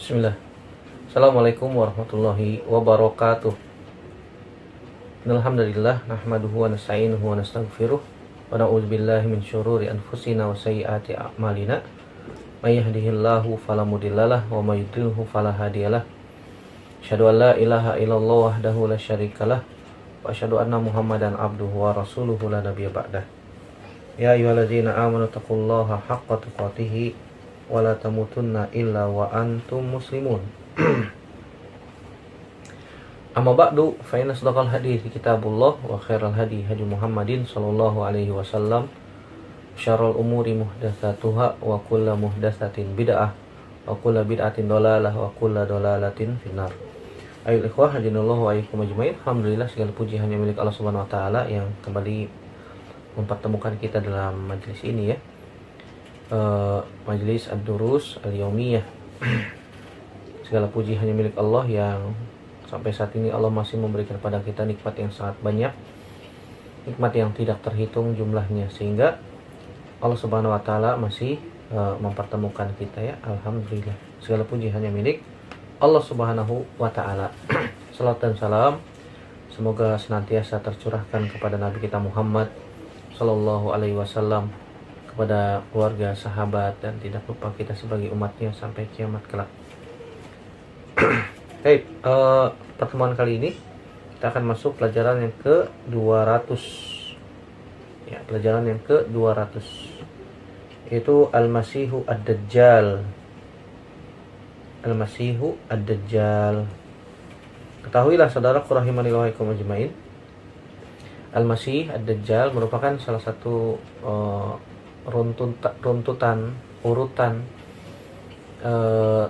Bismillah. Assalamualaikum warahmatullahi wabarakatuh. Alhamdulillah nahmaduhu wa nasta'inuhu wa nastaghfiruh wa na'udzubillahi min syururi anfusina wa sayyiati a'malina. May yahdihillahu fala mudhillalah wa may yudhlilhu fala hadiyalah. Asyhadu an la ilaha illallah wahdahu la syarikalah wa asyhadu anna Muhammadan abduhu wa rasuluhu la nabiyya ba'dah. Ya ayyuhalladzina amanu taqullaha haqqa tuqatih wa la tamutunna illa wa antum muslimun. Amma ba'du fa inna asdaqal hadits kitabullah wa khairal hadi hadi Muhammadin sallallahu alaihi wasallam, syarrul umuri muhdatsatuha wa kullu muhdatsatin bid'ah wa kullu bid'atin dhalalah wa kullu dhalalatin finnar. Ayo ikhwah hadinallahu wa iyyakum ajmain. Alhamdulillah, segala puji hanya milik Allah Subhanahu wa taala yang kembali mempertemukan kita dalam majelis ini ya. Majelis Ad-Durus Al-Yaumiyah. Segala puji hanya milik Allah yang sampai saat ini Allah masih memberikan kepada kita nikmat yang sangat banyak, nikmat yang tidak terhitung jumlahnya, sehingga Allah Subhanahu wa taala masih mempertemukan kita ya. Alhamdulillah, segala puji hanya milik Allah Subhanahu wa taala. Salat dan salam semoga senantiasa tercurahkan kepada Nabi kita Muhammad sallallahu alaihi wasallam, kepada keluarga, sahabat, dan tidak lupa kita sebagai umatnya sampai kiamat kelak. Baik, pertemuan kali ini kita akan masuk pelajaran yang ke-200 ya, pelajaran yang ke-200, yaitu Al-Masihu Ad-Dajjal. Al-Masihu Ad-Dajjal. Ketahuilah saudaraku rahimani wa rahimakum ajmain, Al-Masih Ad-Dajjal merupakan salah satu urutan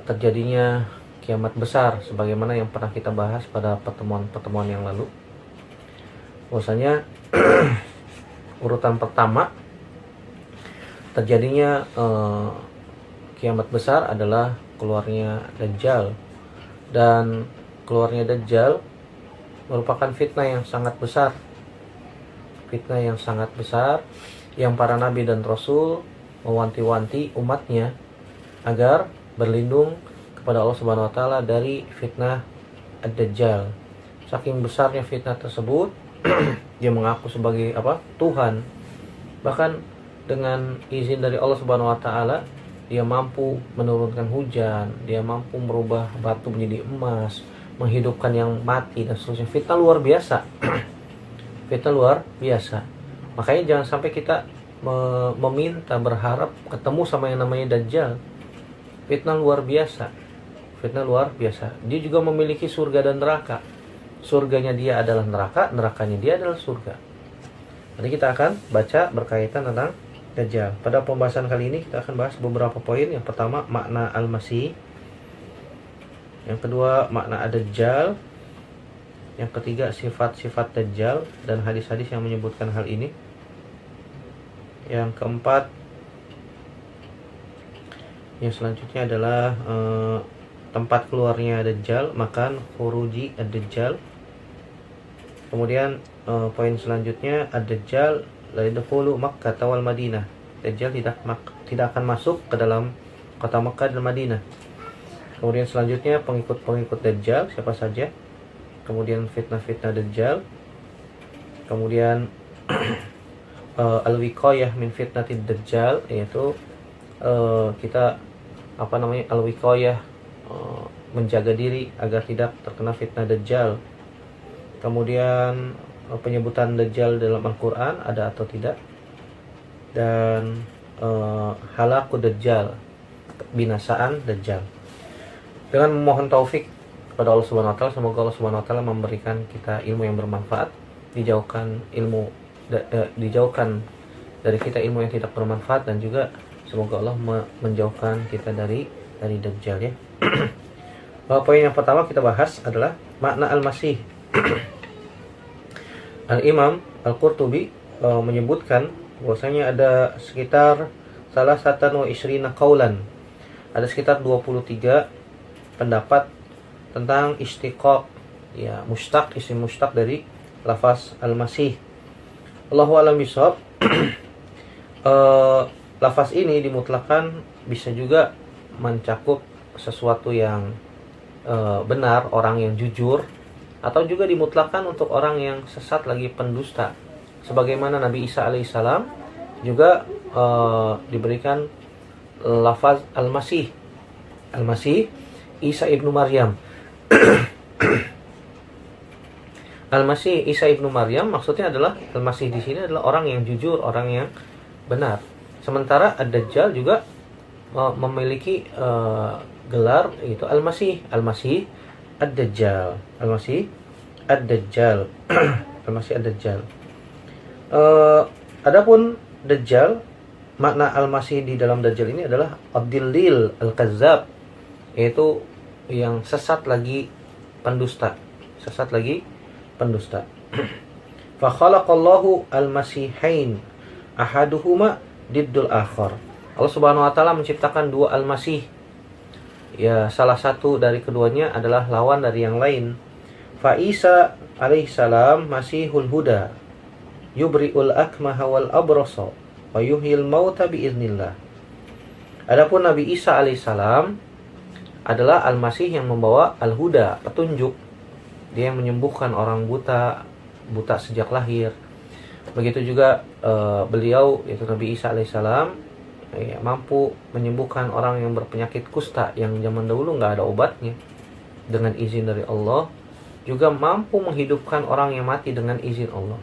terjadinya kiamat besar, sebagaimana yang pernah kita bahas pada pertemuan yang lalu. Bahwasanya urutan pertama terjadinya kiamat besar adalah keluarnya Dajjal, dan keluarnya Dajjal merupakan fitnah yang sangat besar, yang para nabi dan rasul mewanti-wanti umatnya agar berlindung kepada Allah Subhanahu wa taala dari fitnah Ad-Dajjal. Saking besarnya fitnah tersebut, dia mengaku sebagai Tuhan. Bahkan dengan izin dari Allah Subhanahu wa taala, dia mampu menurunkan hujan, dia mampu merubah batu menjadi emas, menghidupkan yang mati, dan seterusnya. Fitnah luar biasa. Fitnah luar biasa. Makanya jangan sampai kita meminta, berharap ketemu sama yang namanya Dajjal. Fitnah luar biasa. Dia juga memiliki surga dan neraka. Surganya dia adalah neraka, nerakanya dia adalah surga. Nanti kita akan baca berkaitan tentang Dajjal. Pada pembahasan kali ini kita akan bahas beberapa poin. Yang pertama, makna Al-Masih. Yang kedua, makna Ad-Dajjal. Yang ketiga, sifat-sifat Dajjal dan hadis-hadis yang menyebutkan hal ini. Yang keempat, yang selanjutnya adalah tempat keluarnya Dajjal, makan khuruji Ad-Dajjal. Kemudian poin selanjutnya, Ad-Dajjal la yadkhulu Makkah wal Madinah. Dajjal tidak akan masuk ke dalam kota Makkah dan Madinah. Kemudian selanjutnya pengikut-pengikut Dajjal siapa saja. Kemudian fitnah-fitnah Dajjal. Kemudian al-wiqayah min fitnatid Dajjal, yaitu kita al-wiqayah, menjaga diri agar tidak terkena fitnah Dajjal. Kemudian penyebutan Dajjal dalam Al-Quran ada atau tidak, dan halaku Dajjal, binasaan Dajjal. Dengan memohon taufik kepada Allah Subhanahu wa taala, semoga Allah Subhanahu wa taala memberikan kita ilmu yang bermanfaat, dijauhkan dari kita ilmu yang tidak bermanfaat, dan juga semoga Allah menjauhkan kita dari Dajjal ya. Poin yang pertama kita bahas adalah makna Al-Masih. Al-Imam Al-Qurtubi menyebutkan bahwasanya ada sekitar salah satan wa isrina qaulan, ada sekitar 23 pendapat tentang istiqaq ya, isim mustaq dari lafaz Al-Masih. Allahu a'lam bishawab. Lafaz ini dimutlakan bisa juga mencakup sesuatu yang benar, orang yang jujur, atau juga dimutlakan untuk orang yang sesat lagi pendusta. Sebagaimana Nabi Isa alaihissalam juga diberikan lafaz Al-Masih. Al-Masih Isa ibnu Maryam. Al-Masih Isa ibnu Maryam maksudnya adalah Al-Masih di sini adalah orang yang jujur, orang yang benar. Sementara Ad-Dajjal juga memiliki gelar yaitu Al-Masih, Al-Masih Ad-Dajjal, Al-Masih Ad-Dajjal, Al-Masih Ad-Dajjal. Adapun Dajjal, makna Al-Masih di dalam Dajjal ini adalah Ad-Dillil Al-Kazzab, yaitu yang sesat lagi pendusta, sesat lagi pendusta. Fa khalaqallahu al-masihain ahaduhuma diddul akhar. Allah Subhanahu wa taala menciptakan dua al-masih. Ya, salah satu dari keduanya adalah lawan dari yang lain. Fa Isa alaihissalam masihul huda, yubri'ul akmaha wal abrasa wa yuhyil mauta biiznillah. Adapun Nabi Isa alaihissalam adalah al-masih yang membawa al-huda, petunjuk. Dia yang menyembuhkan orang buta sejak lahir. Begitu juga beliau, yaitu Nabi Isa alaihissalam, mampu menyembuhkan orang yang berpenyakit kusta yang zaman dahulu nggak ada obatnya dengan izin dari Allah. Juga mampu menghidupkan orang yang mati dengan izin Allah.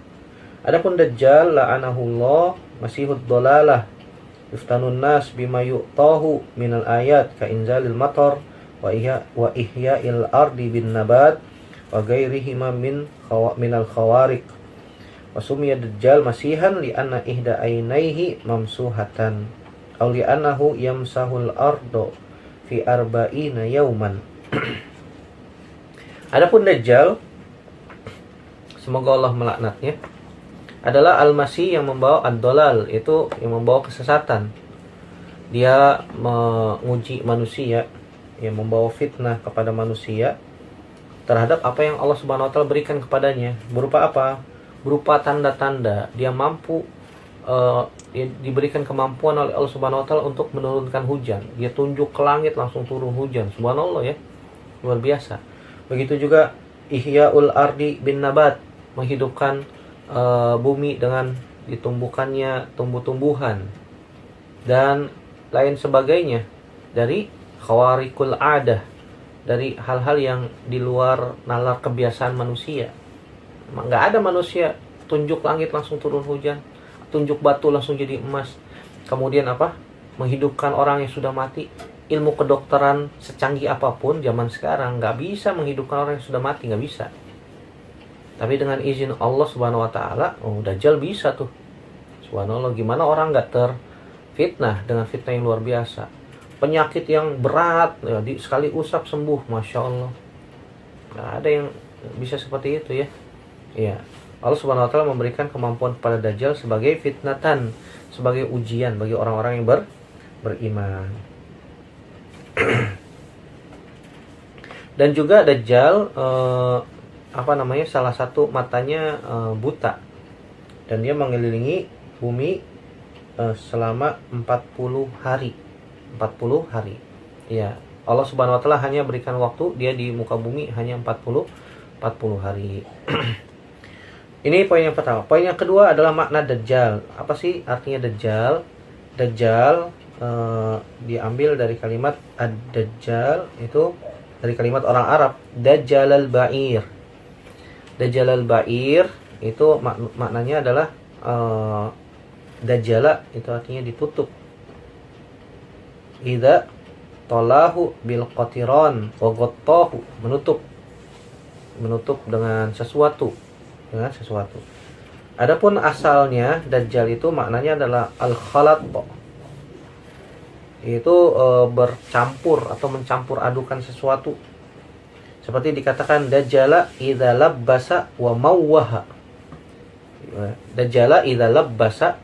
Adapun Dajjal la'anahullah masihud dolalah, yuftanun nas bima yu'tahu minal ayat ka inzalil matar wa ihya'il ardi bin nabat wa ghairihima minal khawariq. Wa sumiya Dajjal masihan li'anna ihda ainaihi mamsuhatan aw li'annahu yamsahul ardo fi arba'ina yauman. Adapun Dajjal, semoga Allah melaknatnya, adalah Al-Masih yang membawa ad-dolal, itu yang membawa kesesatan. Dia menguji manusia, yang membawa fitnah kepada manusia terhadap apa yang Allah Subhanahu wa taala berikan kepadanya. Berupa apa? Berupa tanda-tanda. Dia mampu diberikan kemampuan oleh Allah Subhanahu wa taala untuk menurunkan hujan. Dia tunjuk ke langit langsung turun hujan. Subhanallah ya. Luar biasa. Begitu juga ihya'ul ardi bin nabat, menghidupkan bumi dengan ditumbuhkannya tumbuh-tumbuhan dan lain sebagainya dari khawariqul adah, dari hal-hal yang di luar nalar kebiasaan manusia. Nggak ada manusia tunjuk langit langsung turun hujan, tunjuk batu langsung jadi emas, kemudian apa, menghidupkan orang yang sudah mati. Ilmu kedokteran secanggih apapun zaman sekarang nggak bisa menghidupkan orang yang sudah mati, nggak bisa. Tapi dengan izin Allah Subhanahu wa taala, Dajjal bisa tuh. Subhanallah, gimana orang nggak terfitnah dengan fitnah yang luar biasa. Penyakit yang berat ya, sekali usap sembuh, Masya Allah. Nggak ada yang bisa seperti itu ya. Ya, Allah Subhanahu wa taala memberikan kemampuan kepada Dajjal sebagai fitnatan, sebagai ujian bagi orang-orang yang beriman. Dan juga Dajjal salah satu matanya buta, dan dia mengelilingi bumi selama 40 hari. 40 hari. Ya, Allah Subhanahu wa taala hanya berikan waktu dia di muka bumi hanya 40 hari. Ini poin yang pertama. Poin yang kedua adalah makna Dajjal. Apa sih artinya Dajjal? Dajjal diambil dari kalimat ad-Dajjal, itu dari kalimat orang Arab, Dajjal al-Ba'ir. Dajjal al-Ba'ir itu maknanya adalah Dajjala, itu artinya ditutup. Idza talahu bil qatiran wa ghattahu, menutup dengan sesuatu, Adapun asalnya Dajjal itu maknanya adalah al-khalat, itu bercampur atau mencampur adukan sesuatu. Seperti dikatakan Dajjala idza labbasa wa mawwaha. Dajjala idza labbasa,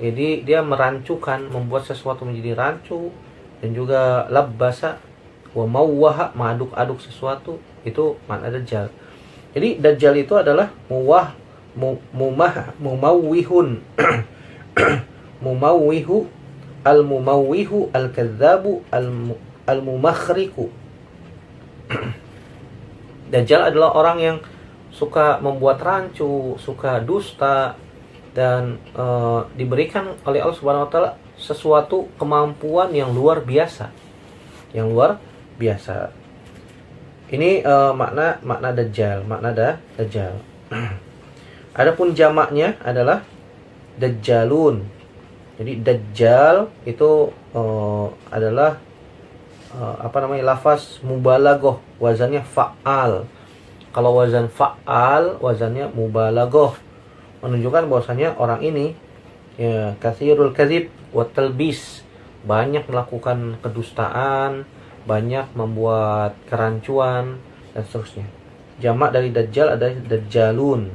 jadi dia merancukan, membuat sesuatu menjadi rancu, dan juga labbasa wa mawwaha, mengaduk-aduk sesuatu, itu makna Dajjal. Jadi Dajjal itu adalah mumawwihun mumawwihu al-mumawwihu al-kadzabu al-mumakhriku. Dajjal adalah orang yang suka membuat rancu, suka dusta, dan diberikan oleh Allah Subhanahu wa taala sesuatu kemampuan yang luar biasa. Yang luar biasa. Ini makna dajjal, dajjal. Adapun jamaknya adalah dajjalun. Jadi dajjal itu adalah lafaz mubalaghah, wazannya fa'al. Kalau wazan fa'al, wazannya mubalaghah, menunjukkan bahwasanya orang ini ya katsirul kadzib wa talbis, banyak melakukan kedustaan, banyak membuat kerancuan dan seterusnya. Jamak dari dajjal adalah dajjalun.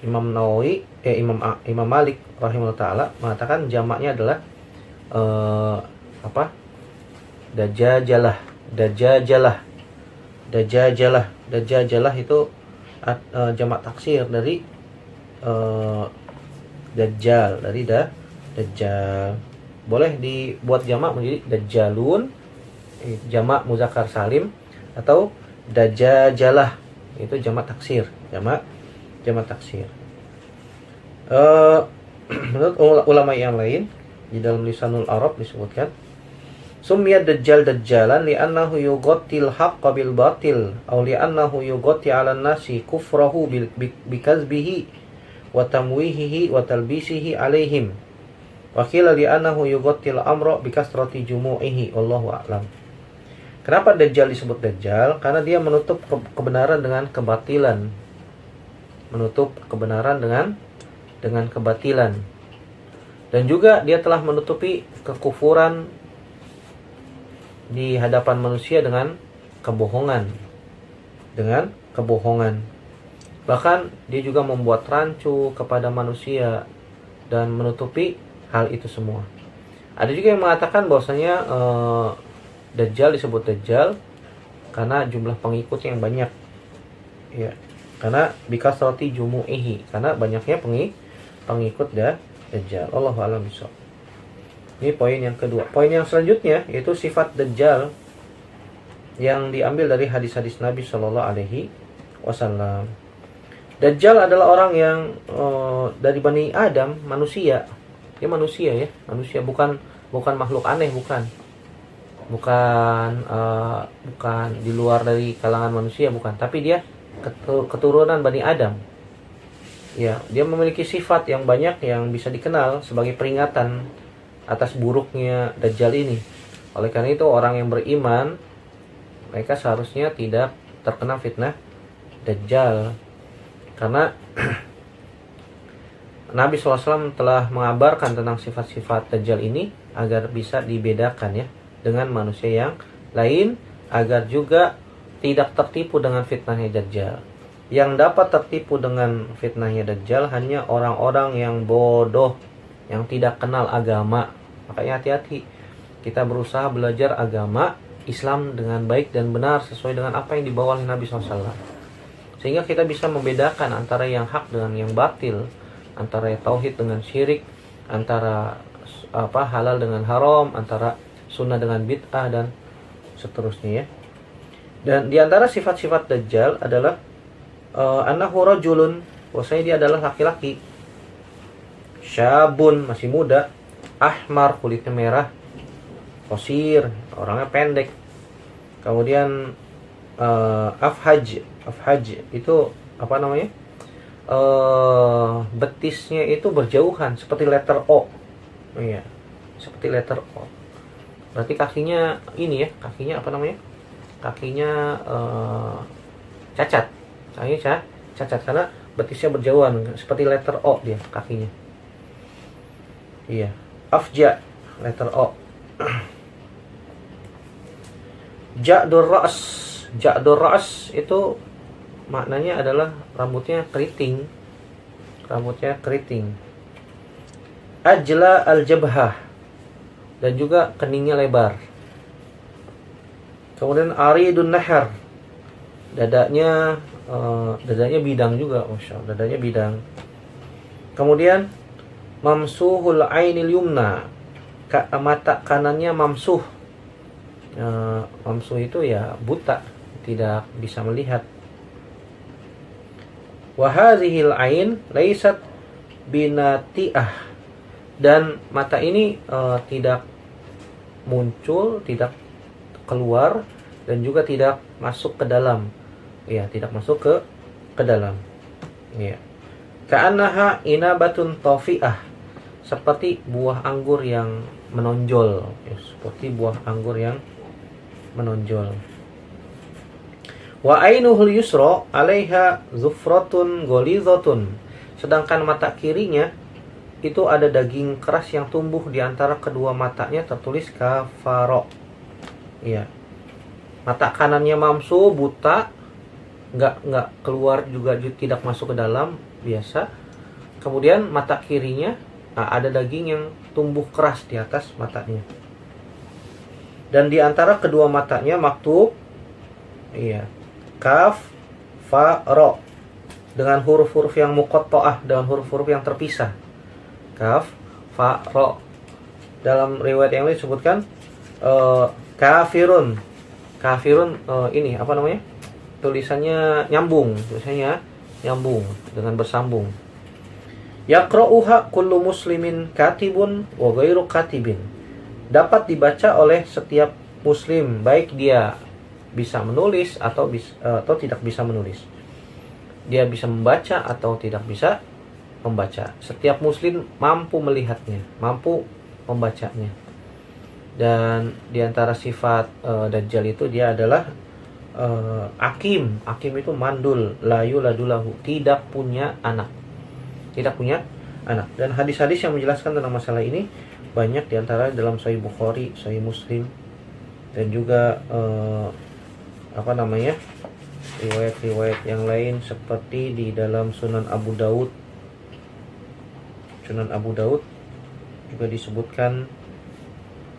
Imam Malik rahimahullah taala mengatakan jamaknya adalah Dajajalah itu jamak taksir dari dajjal, dari dajjal. Boleh dibuat jamak menjadi dajjalun, jamak muzakkar salim, atau dajajalah, itu jamak taksir, jamak taksir. Menurut ulama yang lain, di dalam Lisanul Arab disebutkan summiya dajjal dajjalan li'annahu yughtil haqqa bil batil aw li'annahu yughti 'alan nasi kufrahu bikazbihi wa tamwihihi wa talbisihi 'alaihim wa qila li'annahu yughtil amra bikasrati jumu'ihi wallahu a'lam. Kenapa dajjal disebut dajjal? Karena dia menutup kebenaran dengan kebatilan. Menutup kebenaran dengan kebatilan. Dan juga dia telah menutupi kekufuran di hadapan manusia dengan kebohongan. Bahkan dia juga membuat rancu kepada manusia dan menutupi hal itu semua. Ada juga yang mengatakan bahwasanya dajjal disebut dajjal karena jumlah pengikutnya yang banyak. Ya, karena bikasrati jumu'ihi, karena banyaknya pengikut dajjal. Allahu a'lam bishawab. Ini poin yang kedua. Poin yang selanjutnya yaitu sifat dajjal yang diambil dari hadis-hadis Nabi Shallallahu Alaihi Wasallam. Dajjal adalah orang yang dari Bani Adam, manusia. Dia manusia ya, manusia, bukan makhluk aneh, bukan di luar dari kalangan manusia, bukan. Tapi dia keturunan Bani Adam. Ya, dia memiliki sifat yang banyak yang bisa dikenal sebagai peringatan atas buruknya dajjal ini. Oleh karena itu orang yang beriman mereka seharusnya tidak terkena fitnah dajjal, karena Nabi SAW telah mengabarkan tentang sifat-sifat dajjal ini agar bisa dibedakan ya dengan manusia yang lain, agar juga tidak tertipu dengan fitnahnya dajjal. Yang dapat tertipu dengan fitnahnya dajjal hanya orang-orang yang bodoh, yang tidak kenal agama. Makanya hati-hati, kita berusaha belajar agama Islam dengan baik dan benar sesuai dengan apa yang dibawa oleh Nabi SAW, sehingga kita bisa membedakan antara yang hak dengan yang batil, antara tauhid dengan syirik, antara halal dengan haram, antara sunnah dengan bid'ah, dan seterusnya ya. Dan di antara sifat-sifat dajjal adalah annahu rajulun, bahwasanya dia adalah laki-laki, syabun, masih muda, ahmar, kulitnya merah, qasir, orangnya pendek. Kemudian afhaj itu apa namanya? Betisnya itu berjauhan seperti letter O. Iya, seperti letter O. Berarti kakinya ini ya, kakinya apa namanya? Kakinya cacat. Kakinya cacat karena betisnya berjauhan seperti letter O dia kakinya. Iya, afja, letter O. Ja'dur ra's itu maknanya adalah rambutnya keriting. Ajla al-jabhah, dan juga keningnya lebar. Kemudian aridun nahar, dadanya bidang juga, masya Allah, dadanya bidang. Kemudian mamsuhul ainil yumna, mata kanannya mamsuh, Mamsu itu ya buta, tidak bisa melihat. Wa hadhil ain laisat binati'ah, dan mata ini tidak muncul, tidak keluar, dan juga tidak masuk ke dalam. Ya, tidak masuk ke dalam. Ya. Ka'annaha inabatun tafi'ah, seperti buah anggur yang menonjol. Ya, seperti buah anggur yang menonjol. Wa ainuhul yusra 'alaiha zufratun ghalidhatun, sedangkan mata kirinya itu ada daging keras yang tumbuh di antara kedua matanya, tertulis kafaro. Ya. Mata kanannya mamsu, buta, nggak keluar juga, tidak masuk ke dalam, biasa. Kemudian mata kirinya ada daging yang tumbuh keras di atas matanya. Dan di antara kedua matanya maktub, iya, kaf, fa, ro, dengan huruf-huruf yang muqatta'ah, dengan huruf-huruf yang terpisah. Kaf, fa, ro. Dalam riwayat yang lain disebutkan kafirun. Kafirun ini apa namanya? Tulisannya nyambung, dengan bersambung. Yaqra'uha kullu muslimin katibun wa ghairu katibin. Dapat dibaca oleh setiap muslim, baik dia bisa menulis atau tidak bisa menulis. Dia bisa membaca atau tidak bisa membaca. Setiap muslim mampu melihatnya, mampu membacanya. Dan diantara sifat Dajjal itu dia adalah akim. Akim itu mandul, la yuladulahu, tidak punya anak. Dan hadis-hadis yang menjelaskan tentang masalah ini banyak, diantara dalam Sahih Bukhari, Sahih Muslim, dan juga riwayat-riwayat yang lain seperti di dalam Sunan Abu Daud juga disebutkan,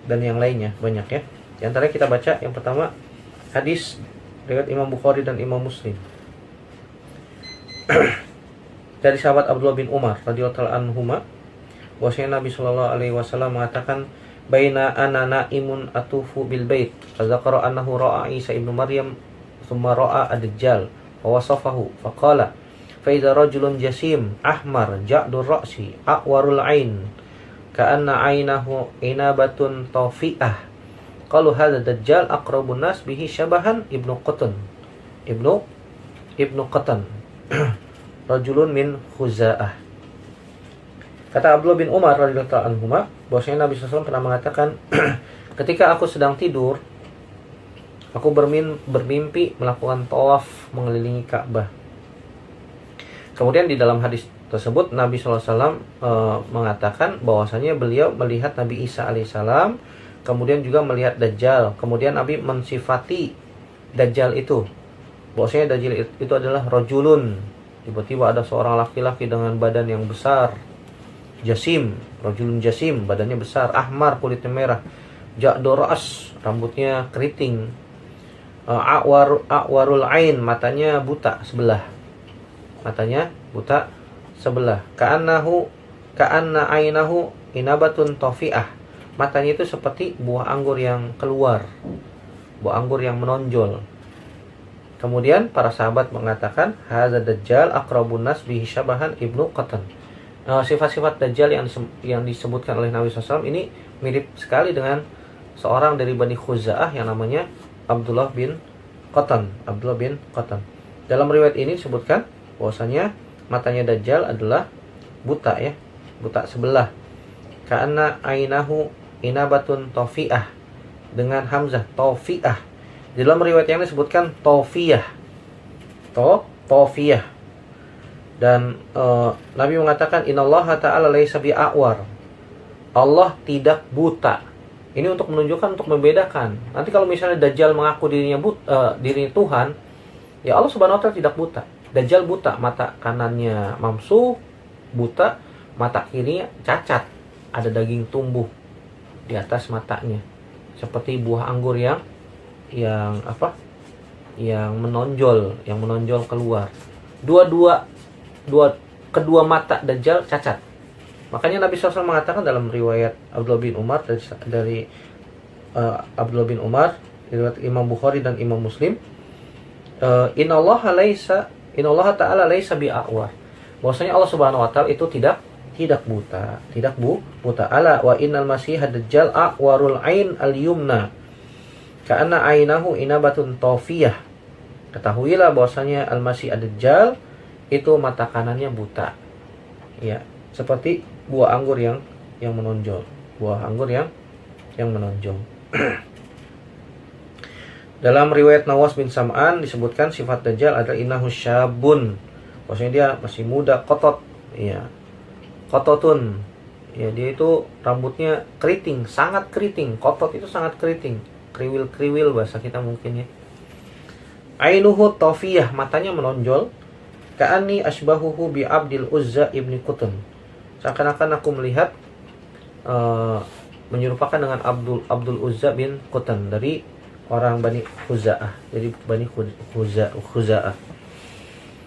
dan yang lainnya banyak ya. Di antara kita baca yang pertama hadis riwayat Imam Bukhari dan Imam Muslim dari sahabat Abdullah bin Umar radhiyallahu anhuma, bahwasanya Nabi sallallahu alaihi wasallam mengatakan, baina ana naimun atufu bil bait fadzakara annahu ra'a Isa ibnu Maryam thumma ra'a ad-dajjal wa wasafahu faqala fa idza rajulun jasim ahmar ja'dur ra'si a'warul ain ka'anna 'ainahu inabatun tafi'ah qalu hadza dajjal aqrabun nas bihi syabahan ibnu Qatan rajulun min Khuza'ah. Kata Abdullah bin Umar radhiyallahu anhu, bahwasanya Nabi SAW pernah mengatakan, ketika aku sedang tidur, aku bermimpi melakukan tawaf mengelilingi Ka'bah. Kemudian di dalam hadis tersebut Nabi SAW mengatakan bahwasanya beliau melihat Nabi Isa alaihissalam, kemudian juga melihat Dajjal. Kemudian Nabi mensifati Dajjal itu, bahwasanya Dajjal itu adalah rajulun, tiba-tiba ada seorang laki-laki dengan badan yang besar, jasim, rajulun jasim, badannya besar, ahmar, kulitnya merah, ja'dur ra's, rambutnya keriting, a'warul ain, matanya buta sebelah, ka'anna ainahu inabatun tafi'ah, matanya itu seperti buah anggur yang keluar, buah anggur yang menonjol. Kemudian para sahabat mengatakan, hadza dajjal aqrabun nas bihi syabahan ibnu Qatan. Sifat-sifat Dajjal yang disebutkan oleh Nabi SAW ini mirip sekali dengan seorang dari Bani Khuza'ah yang namanya Abdullah bin Qatan. Dalam riwayat ini disebutkan bahwasanya matanya Dajjal adalah buta ya, buta sebelah. Ka'anna ainahu inabatun tafi'ah, dengan hamzah tafi'ah. Dalam riwayat yang disebutkan tofiyah. Dan Nabi mengatakan, innallaha ta'ala laisa bi'awar, Allah tidak buta. Ini untuk menunjukkan, untuk membedakan. Nanti kalau misalnya Dajjal mengaku dirinya Tuhan, ya Allah subhanahu wa ta'ala tidak buta. Dajjal buta, mata kanannya mamsu, buta, mata kirinya cacat, ada daging tumbuh di atas matanya, seperti buah anggur yang menonjol keluar. Kedua mata Dajjal cacat. Makanya Nabi SAW mengatakan dalam riwayat Abdullah bin Umar dari Abdullah bin Umar, riwayat Imam Bukhari dan Imam Muslim. Innallaha ta'ala laisa bi'awar. Bahwasanya Allah Subhanahu wa taala itu tidak buta. Ala wa innal masihad dajjal a'warul ain al-yumna ka'anna ainahu inabatun tawfiyah. Ketahuilah bahwasanya al-masih ad-dajjal itu mata kanannya buta. Ya, seperti buah anggur yang menonjol. Buah anggur yang menonjol. Dalam riwayat Nawas bin Sam'an disebutkan sifat dajjal adalah innahu syabun. Maksudnya dia masih muda, kotot. Ya. Kototun. Ya, dia itu rambutnya keriting, sangat keriting. Kotot itu sangat keriting. Kriwil-kriwil bahasa kita mungkin ya. Ainuhu tawfiyah, matanya menonjol. Ka'anni asbahuhu bi Abdil Uzza ibni Qutun. Seakan-akan aku melihat menyerupakan dengan Abdul Uzza bin Qutun dari orang Bani Khuza'ah. Jadi Bani Khuza'ah.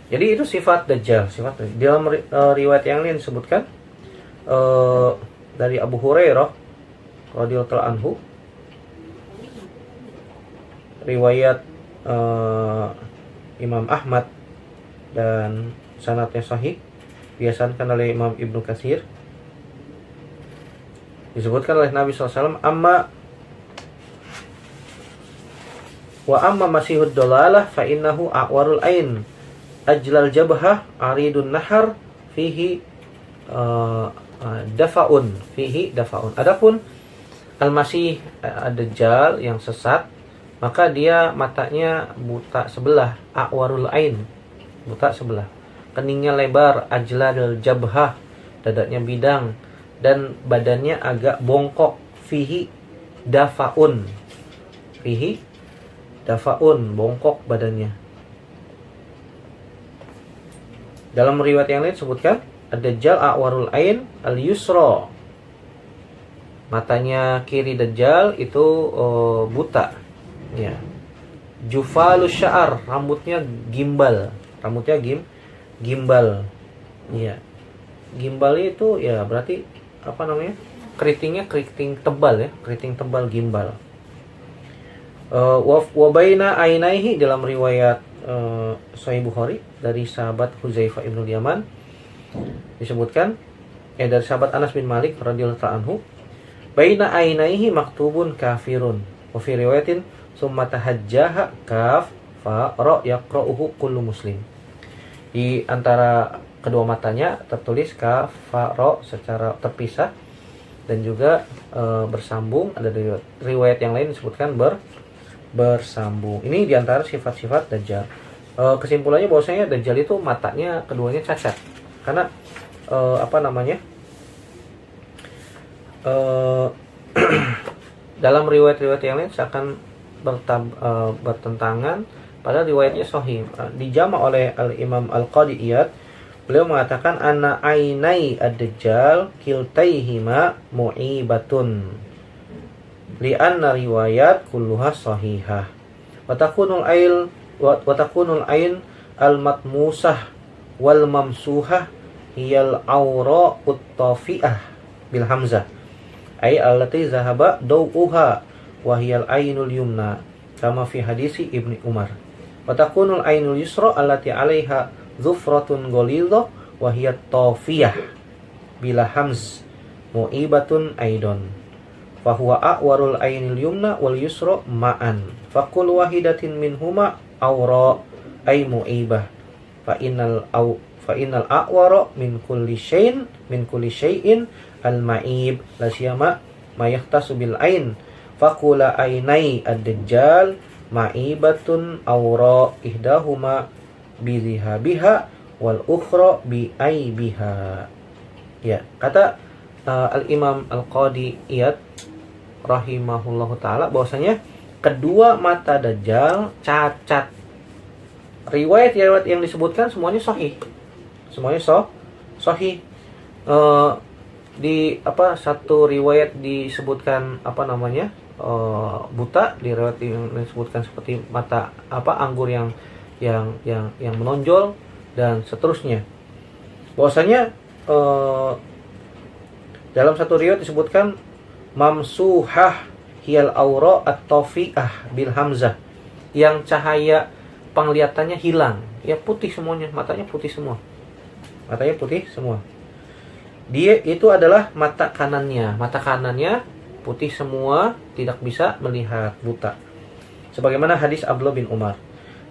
Jadi itu sifat Dajjal. Dalam riwayat yang lain disebutkan dari Abu Hurairah radhiyallahu anhu, riwayat Imam Ahmad dan sanadnya sahih, dihasankan oleh Imam Ibnu Katsir. Disebutkan oleh Nabi SAW, amma masihud dalalah fa innahu a'warul ain ajlal jabhah aridun nahar fihi dafa'un. Adapun al-masih ad-dajjal yang sesat, maka dia matanya buta sebelah, a'warul ain, buta sebelah. Keningnya lebar, ajladul jabhah, dadanya bidang, dan badannya agak bongkok, fihi dafa'un, bongkok badannya. Dalam riwayat yang lain disebutkan ad-dajjal a'warul ain al-yusra, matanya kiri dajjal itu buta. Ya. Jufalus sya'ar, rambutnya gimbal. Ya. Gimbal itu ya berarti apa namanya? Keriting tebal ya, keriting tebal gimbal. Wa baina ainaihi, dalam riwayat Sahih Bukhari dari sahabat Huzaifah ibn Yaman disebutkan dari sahabat Anas bin Malik radhiyallahu anhu, baina ainaihi maktubun kafirun wa fi riwayatin summa tahajjaha kaf fa ra yaqra'uhu kullu muslim. Di antara kedua matanya tertulis kaf fa ra secara terpisah dan juga bersambung. Ada riwayat yang lain disebutkan bersambung. Ini di antara sifat-sifat Dajjal. Kesimpulannya bahwasanya Dajjal itu matanya keduanya cacat. Karena dalam riwayat-riwayat yang lain seakan bertentangan, pada riwayatnya sahih. Dijama oleh Al-Imam Al-Qadi Iyad, beliau mengatakan anna ainai ad-dajjal kiltaihima mu'ibatun li'anna riwayat kulluha sahihah wa takunul ain al-matmusah wal mamsuhah hiyal awra ut-tafi'ah bil hamzah ay allati zahaba daw'uha wa hiyal ainul yumna kama fi hadisi Ibni Umar. Wa takunul ainul yusra allati 'alaiha zufratun ghalidhah wa hiya tafiyah bila hamz mu'ibatun aidon. Fa huwa a'warul ainil yumna wal yusra ma'an. Fa kullu wahidatin minhuma awra ay mu'ibah. Fa innal a'wara min kulli shay'in al ma'ib la siyama ma yahtasu bil ain. Fa kula ainai ad-dajjal ma'ibatun awra ihdahuma biha wal ukhra bi aibiha. Ya, kata Al-Imam Al-Qadi Iyad rahimahullahu taala bahwasanya kedua mata Dajjal cacat. Riwayat yang disebutkan semuanya sahih. Sahih. Di satu riwayat disebutkan buta, di riwayat yang disebutkan seperti mata anggur yang menonjol dan seterusnya. Bahwasanya dalam satu riwayat disebutkan mamsuhah hiyal aura at-tafi'ah bil hamzah, yang cahaya penglihatannya hilang, ya putih semuanya, matanya putih semua. Matanya putih semua. Dia itu adalah mata kanannya. Mata kanannya putih semua, tidak bisa melihat, buta. Sebagaimana hadis Abdullah bin Umar.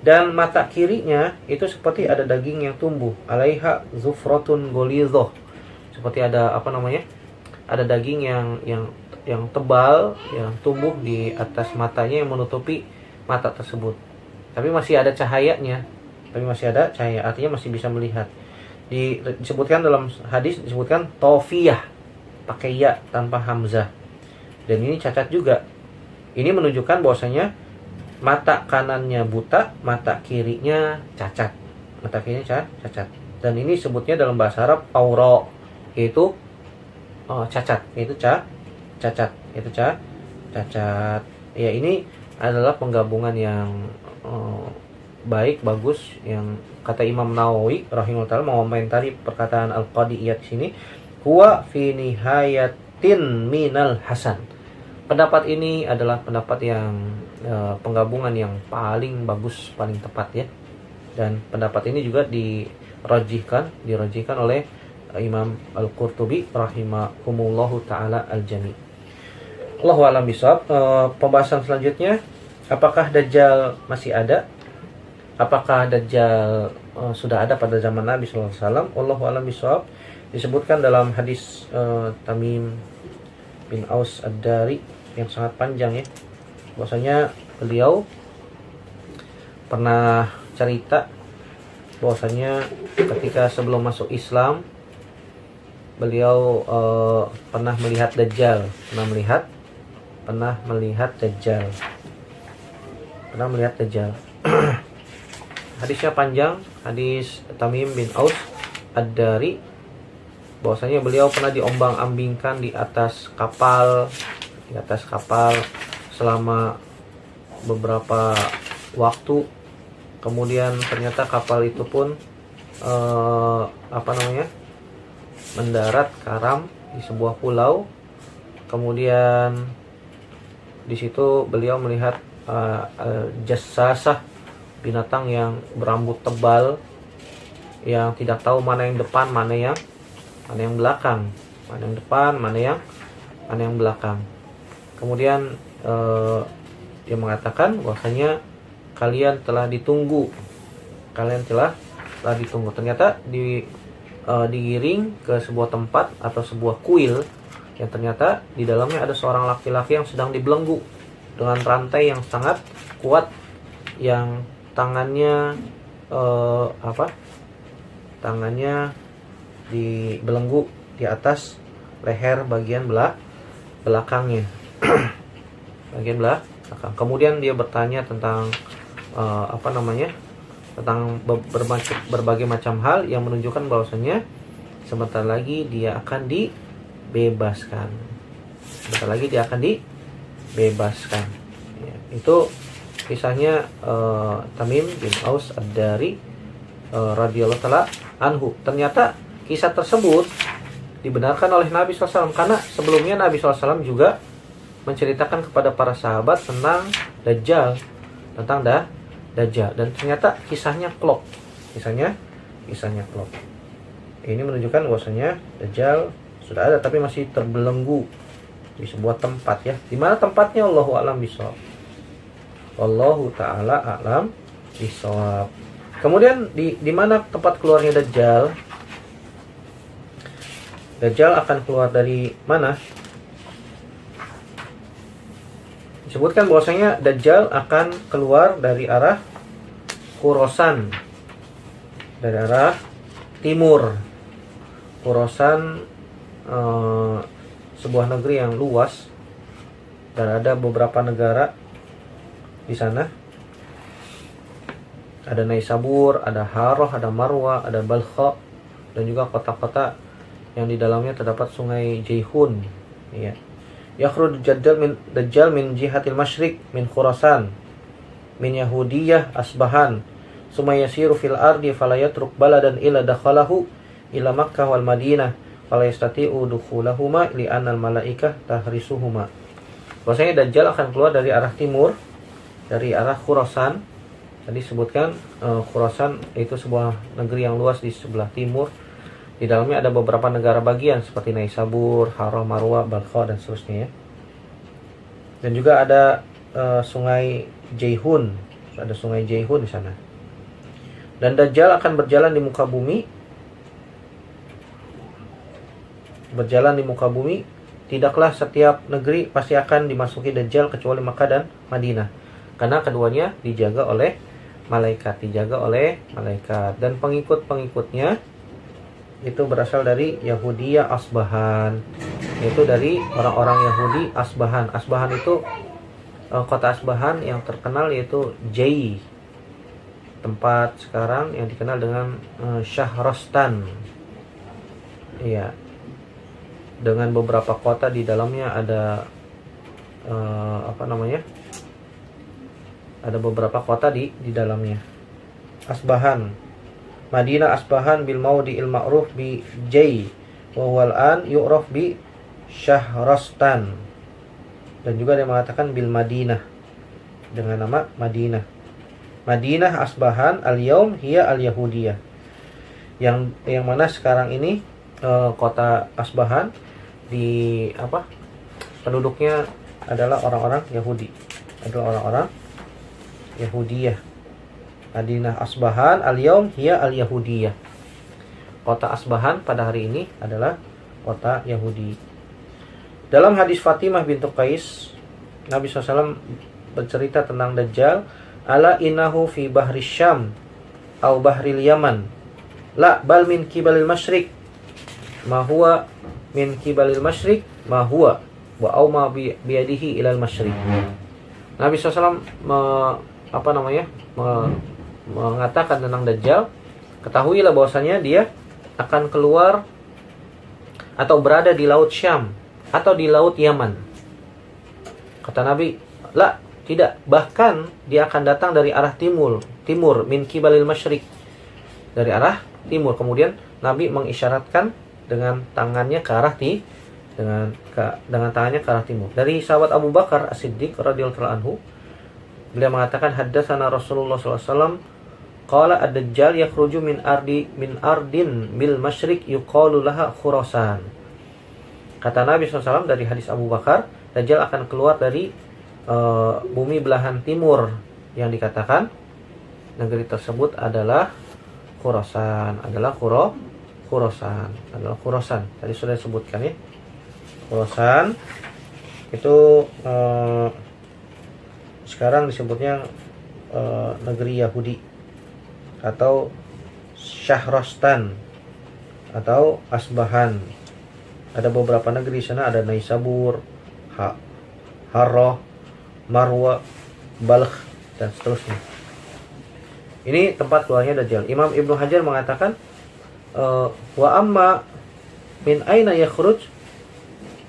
Dan mata kirinya itu seperti ada daging yang tumbuh, alaiha zufratun golidhoh. Seperti ada ada daging yang tebal yang tumbuh di atas matanya yang menutupi mata tersebut. Tapi masih ada cahayanya. Artinya masih bisa melihat. Disebutkan dalam hadis, disebutkan tofiyah pakai ya tanpa hamzah. Dan ini cacat juga. Ini menunjukkan bahwasanya mata kanannya buta, mata kirinya cacat. Dan ini sebutnya dalam bahasa Arab aura, yaitu cacat, cacat. Ya, ini adalah penggabungan yang baik, bagus, yang kata Imam Nawawi rahimahullah taala mengomentari perkataan Al-Qadi Iyad di sini, huwa fi nihayatin minal hasan. Pendapat ini adalah pendapat yang penggabungan yang paling bagus, paling tepat ya. Dan pendapat ini juga dirajihkan oleh Imam Al-Qurtubi rahimahumullahu taala al-jami. Allahu a'lam bishawab. Pembahasan selanjutnya, apakah Dajjal masih ada? Apakah Dajjal sudah ada pada zaman Nabi sallallahu alaihi wasallam? Wallahu a'lam bishawab. Disebutkan dalam hadis Tamim bin Aus Ad-Dari yang sangat panjang ya. Bahwasanya beliau pernah cerita bahwasanya ketika sebelum masuk Islam beliau pernah melihat Dajjal, pernah melihat Dajjal. Hadisnya panjang, hadis Tamim bin Aus Ad-Dari, bahwasanya beliau pernah diombang-ambingkan di atas kapal selama beberapa waktu. Kemudian ternyata kapal itu pun mendarat karam di sebuah pulau. Kemudian di situ beliau melihat jassasah, binatang yang berambut tebal, yang tidak tahu mana yang depan, mana yang belakang, mana yang depan, mana yang belakang. Kemudian dia mengatakan bahwasanya kalian telah ditunggu. Ternyata digiring ke sebuah tempat atau sebuah kuil yang ternyata di dalamnya ada seorang laki-laki yang sedang dibelenggu dengan rantai yang sangat kuat, yang tangannya dibelenggu di atas leher bagian belakangnya. Bagian belakang. Kemudian dia bertanya tentang tentang berbagai macam hal yang menunjukkan bahwasanya sebentar lagi dia akan dibebaskan. Ya, itu kisahnya Tamim bin Aus Ad-Dari radhiyallahu taala anhu. Ternyata kisah tersebut dibenarkan oleh Nabi SAW, karena sebelumnya Nabi SAW juga menceritakan kepada para sahabat tentang Dajjal, dan ternyata kisahnya klop. Ini menunjukkan bahwasanya Dajjal sudah ada, tapi masih terbelenggu di sebuah tempat ya. Di mana tempatnya Allahu a'lam bishawab. Wallahu taala a'lam bishawab. Kemudian di mana tempat keluarnya Dajjal? Dajjal akan keluar dari mana? Disebutkan bahwasanya Dajjal akan keluar dari arah Khurasan, dari arah timur. Khurasan sebuah negeri yang luas dan ada beberapa negara di sana. Ada Naisabur, ada Haroh, ada Marwa, ada Balkha, dan juga kota-kota yang di dalamnya terdapat sungai Jaihun. Ya. Yakhruj Dajjal min jihatil masyriq min Khurasan min Yahudiyah Asbahan summa yasiru fil ardi fala yatruk baladan illa dakhalahu ila Makkah wal Madinah fala yastati'u dukhulahuma li anna al malaikah tahrisuhuma. Bahwasanya Dajjal akan keluar dari arah timur, dari arah Khurasan. Tadi sebutkan Khurasan itu sebuah negeri yang luas di sebelah timur. Di dalamnya ada beberapa negara bagian seperti Naisabur, Harrah, Marwa, Balkha dan seterusnya ya. Dan juga ada sungai Jaihun, ada sungai Jaihun di sana. Dan Dajjal akan berjalan di muka bumi. Tidaklah setiap negeri pasti akan dimasuki Dajjal kecuali Makkah dan Madinah. Karena keduanya dijaga oleh malaikat. Dan pengikut-pengikutnya itu berasal dari Yahudiyah Asbahan. Yaitu dari orang-orang Yahudi Asbahan. Asbahan itu kota Asbahan yang terkenal yaitu Jai. Tempat sekarang yang dikenal dengan Shahrastan. Iya. Dengan beberapa kota di dalamnya ada ada beberapa kota di dalamnya. Asbahan, Madinah Asbahan bil maudi il ma'ruf bi Jai wa huwa al-an yu'raf bi Shahrastan. Dan juga dia mengatakan bil Madinah dengan nama Madinah. Madinah Asbahan al-yaum hiya al-Yahudiyah. Yang mana sekarang ini kota Asbahan penduduknya adalah orang-orang Yahudi, Yahudiyah. Madinah Asbahan al-yaum hiya al-Yahudiyah. Kota Asbahan pada hari ini adalah kota Yahudi. Dalam hadis Fatimah bintu Qais, Nabi SAW bercerita tentang Dajjal, ala innahu fi bahri Syam au bahril Yaman, la bal min kibalil masyriq ma huwa min kibalil masyriq ma huwa wa au ma biyadihi ilal masyriq. Nabi SAW mengatakan tentang Dajjal, ketahuilah bahwasanya dia akan keluar atau berada di laut Syam atau di laut Yaman. Kata Nabi, la, tidak, bahkan dia akan datang dari arah timur min kibalil masyriq, dari arah timur. Kemudian Nabi mengisyaratkan dengan tangannya ke arah dengan tangannya ke arah timur. Dari sahabat Abu Bakar As-Siddiq radhiyallahu anhu, beliau mengatakan haddatsana Rasulullah sallallahu alaihi wasallam qala ad-dajjal yakhruju min ardin bil masyriq yuqalu laha Khurasan. Kata Nabi SAW dari hadis Abu Bakar, Dajjal akan keluar dari bumi belahan timur yang dikatakan negeri tersebut adalah Khurasan, Khurasan. Tadi sudah disebutkan ya. Khurasan itu sekarang disebutnya negeri Yahudi atau Shahrastan atau Asbahan. Ada beberapa negeri di sana, ada Naisabur, Harrah, Marwa, Balkh dan seterusnya. Ini tempat keluarnya Dajjal. Imam Ibnu Hajar mengatakan wa amma min aina yakhruj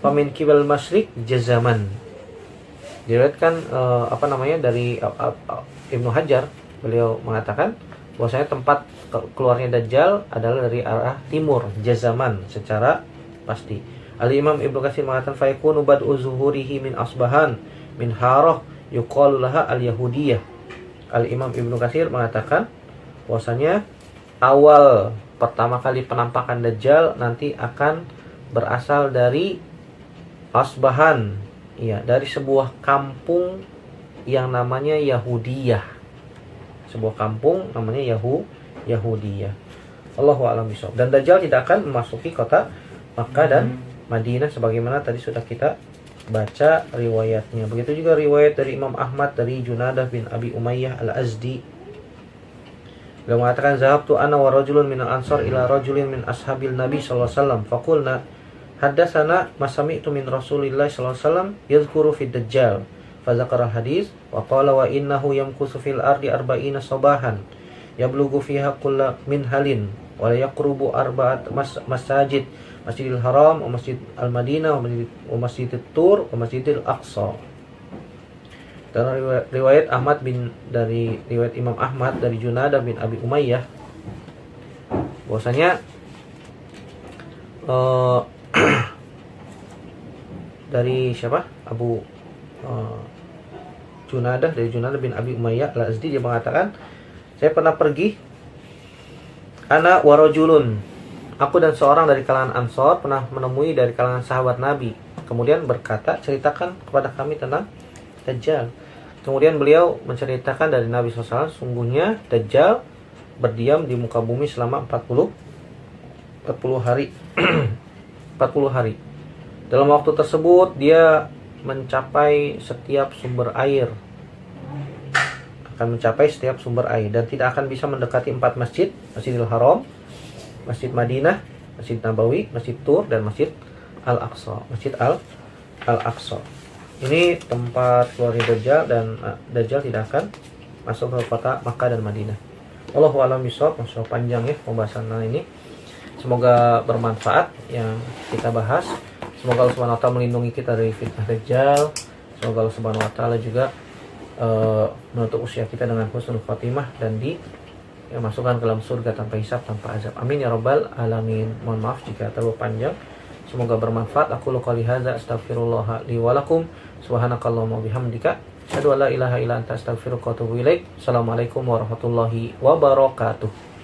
fa min qibal masyriq jazaman. Diriwayatkan dari Ibnu Hajar, beliau mengatakan bahwasanya tempat keluarnya Dajjal adalah dari arah timur, jazaman, secara pasti. Al-Imam Ibnu Katsir mengatakan fa yakunu bad'u zuhurihi min Asbahan min Harrah yuqalu laha al-Yahudiyah. Al-Imam Ibnu Katsir mengatakan bahwasanya awal pertama kali penampakan Dajjal nanti akan berasal dari Asbahan, ya, dari sebuah kampung yang namanya Yahudiyah. Sebuah kampung namanya Yahudiyah. Allahu a'lam bishawab. Dan Dajjal tidak akan memasuki kota Makkah dan Madinah sebagaimana tadi sudah kita baca riwayatnya. Begitu juga riwayat dari Imam Ahmad dari Junadah bin Abi Umayyah Al-Azdi. Beliau mengatakan zahabtu ana wa rajulun minal ansar ila rajulin min ashabil Nabi sallallahu alaihi wasallam faqulna haddatsana ma sami'tu min Rasulillah sallallahu alaihi wasallam yadhkuru fid Dajjal fa dzakara al-hadits wa qala wa innahu yamkusu fil ardi arba'ina sabahan yablughu fiha kullu min halin wa la yaqrubu arba'at masajid Masjidil Haram, Masjid Al-Madinah, Masjidil Tur, Masjidil Aqsa. Dan riwayat riwayat Imam Ahmad dari Junadah bin Abi Umayyah bahwasanya dari siapa? Junadah, dari Junadah bin Abi Umayyah Al-Azdi, dia mengatakan, saya pernah pergi, ana warajulun, aku dan seorang dari kalangan Ansor pernah menemui dari kalangan sahabat Nabi, kemudian berkata, ceritakan kepada kami tentang Dajjal. Kemudian beliau menceritakan dari Nabi SAW, sungguhnya Dajjal berdiam di muka bumi selama 40 hari. 40 hari. Dalam waktu tersebut dia mencapai setiap sumber air. Akan mencapai setiap sumber air dan tidak akan bisa mendekati 4 masjid, Masjidil Haram, Masjid Madinah, Masjid Nabawi, Masjid Tur, dan Masjid Al-Aqsa. Masjid Al-Aqsa. Ini tempat keluarnya Dajjal, dan Dajjal tidak akan masuk ke kota Makkah dan Madinah. Wallahu a'lam bishawab. Masya panjang ya pembahasan ini. Semoga bermanfaat yang kita bahas. Semoga Allah Subhanahu wa taala melindungi kita dari fitnah Dajjal. Semoga Allah Subhanahu wa taala juga menutup usia kita dengan husnul khatimah dan masukkan ke dalam surga tanpa hisab, tanpa azab. Amin ya rabbal alamin. Mohon maaf jika terlalu panjang. Semoga bermanfaat. Aku qouli hadza astaghfirullah li wa lakum. Subhanakallahumma bihamdika asyhadu an la ilaha illa anta astaghfiruka wa atubu ilaik. Assalamualaikum warahmatullahi wabarakatuh.